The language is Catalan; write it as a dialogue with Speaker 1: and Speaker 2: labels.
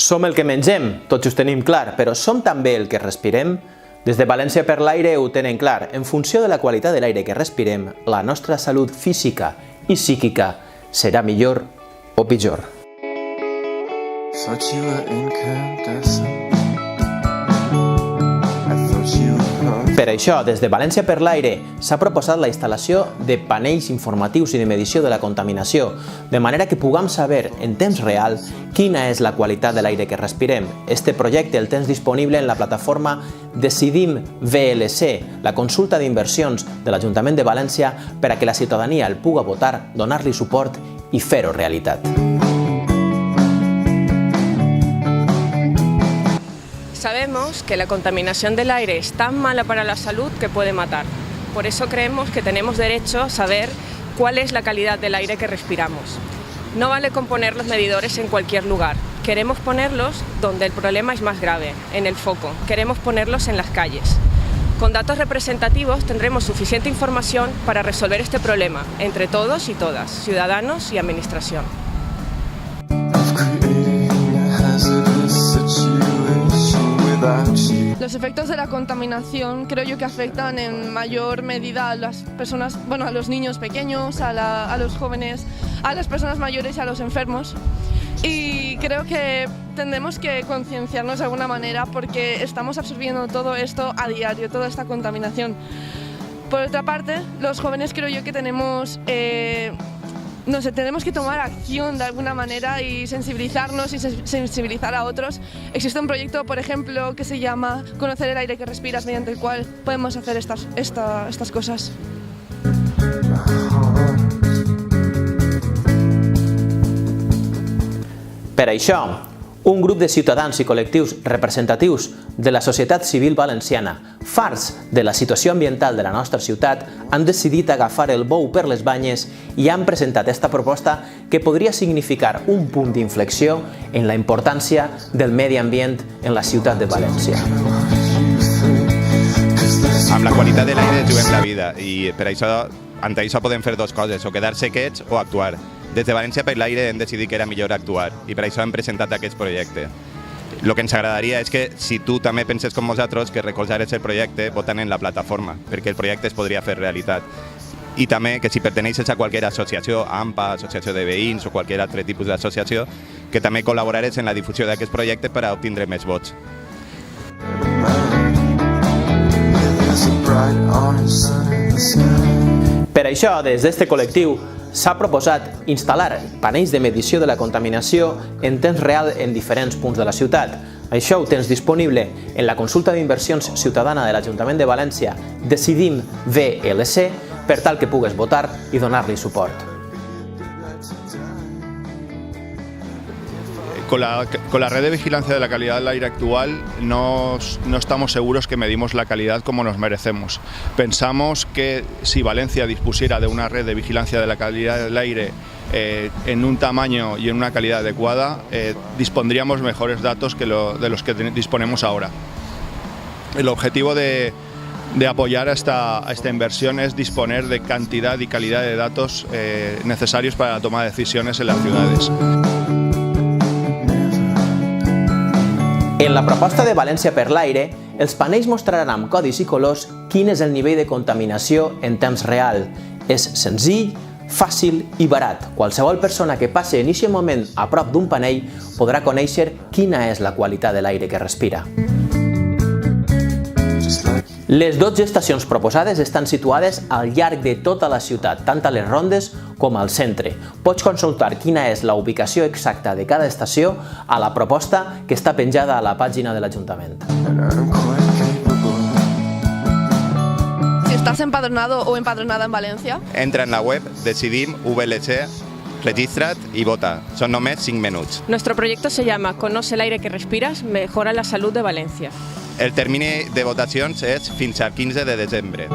Speaker 1: Som el que mengem, tots ho tenim clar, però som també el que respirem? Des de València per l'Aire ho tenen clar. En funció de la qualitat de l'aire que respirem, la nostra salut física i psíquica serà millor o pitjor. Per això, des de València per l'Aire s'ha proposat la instal·lació de panells informatius i de medició de la contaminació, de manera que puguem saber en temps real quina és la qualitat de l'aire que respirem. Este projecte el tens disponible en la plataforma Decidim VLC, la consulta d'inversions de l'Ajuntament de València per a que la ciutadania el puga votar, donar-li suport i fer-ho realitat.
Speaker 2: Sabemos que la contaminación del aire es tan mala para la salud que puede matar. Por eso creemos que tenemos derecho a saber cuál es la calidad del aire que respiramos. No vale con poner los medidores en cualquier lugar. Queremos ponerlos donde el problema es más grave, en el foco. Queremos ponerlos en las calles. Con datos representativos tendremos suficiente información para resolver este problema entre todos y todas, ciudadanos y administración.
Speaker 3: Los efectos de la contaminación creo yo que afectan en mayor medida a las personas, a los niños pequeños, a los jóvenes, a las personas mayores y a los enfermos. Y creo que tendremos que concienciarnos de alguna manera porque estamos absorbiendo todo esto a diario, toda esta contaminación. Por otra parte, los jóvenes creo yo que tenemos que tomar acción de alguna manera y sensibilizarnos y sensibilizar a otros. Existe un proyecto, por ejemplo, que se llama Conocer el aire que respiras, mediante el cual podemos hacer estas cosas.
Speaker 1: Per això, un grup de ciutadans i col·lectius representatius de la societat civil valenciana, farts de la situació ambiental de la nostra ciutat, han decidit agafar el bou per les banyes i han presentat esta proposta que podria significar un punt d'inflexió en la importància del medi ambient en la ciutat de València.
Speaker 4: Amb la qualitat de l'aire juguem la vida i per això, ante això podem fer dues coses, o quedar-se quiets o actuar. Des de València per l'Aire hem decidit que era millor actuar i per això hem presentat aquest projecte. El que ens agradaria és que, si tu també penses com nosaltres, que recolzares el projecte votant en la plataforma, perquè el projecte es podria fer realitat. I també que si perteneixes a qualsevol associació, AMPA, associació de veïns o qualsevol altre tipus d'associació, que també col·laborares en la difusió d'aquest projecte per a obtindre més vots.
Speaker 1: Per això, des d'este col·lectiu, s'ha proposat instal·lar panells de medició de la contaminació en temps real en diferents punts de la ciutat. Això ho tens disponible en la consulta d'inversions ciutadana de l'Ajuntament de València Decidim VLC per tal que pugues votar i donar-li suport.
Speaker 5: Con la red de vigilancia de la calidad del aire actual no estamos seguros que medimos la calidad como nos merecemos. Pensamos que si Valencia dispusiera de una red de vigilancia de la calidad del aire en un tamaño y en una calidad adecuada, dispondríamos mejores datos que de los que disponemos ahora. El objetivo de apoyar a esta inversión es disponer de cantidad y calidad de datos necesarios para la toma de decisiones en las ciudades.
Speaker 1: En la proposta de València per l'Aire, els panells mostraran amb codis i colors quin és el nivell de contaminació en temps real. És senzill, fàcil i barat. Qualsevol persona que passi en aquest moment a prop d'un panell podrà conèixer quina és la qualitat de l'aire que respira. Les 12 estacions proposades estan situades al llarg de tota la ciutat, tant a les rondes com al centre. Pots consultar quina és la ubicació exacta de cada estació a la proposta que està penjada a la pàgina de l'Ajuntament.
Speaker 3: Si estás empadronado o empadronada en Valencia,
Speaker 4: Entra en la web Decidim VLC, registra't i vota. Són només 5 minuts.
Speaker 2: Nuestro proyecto se llama Conoce el aire que respiras, mejora la salud de Valencia.
Speaker 4: El termini de votacions és fins al 15 de desembre.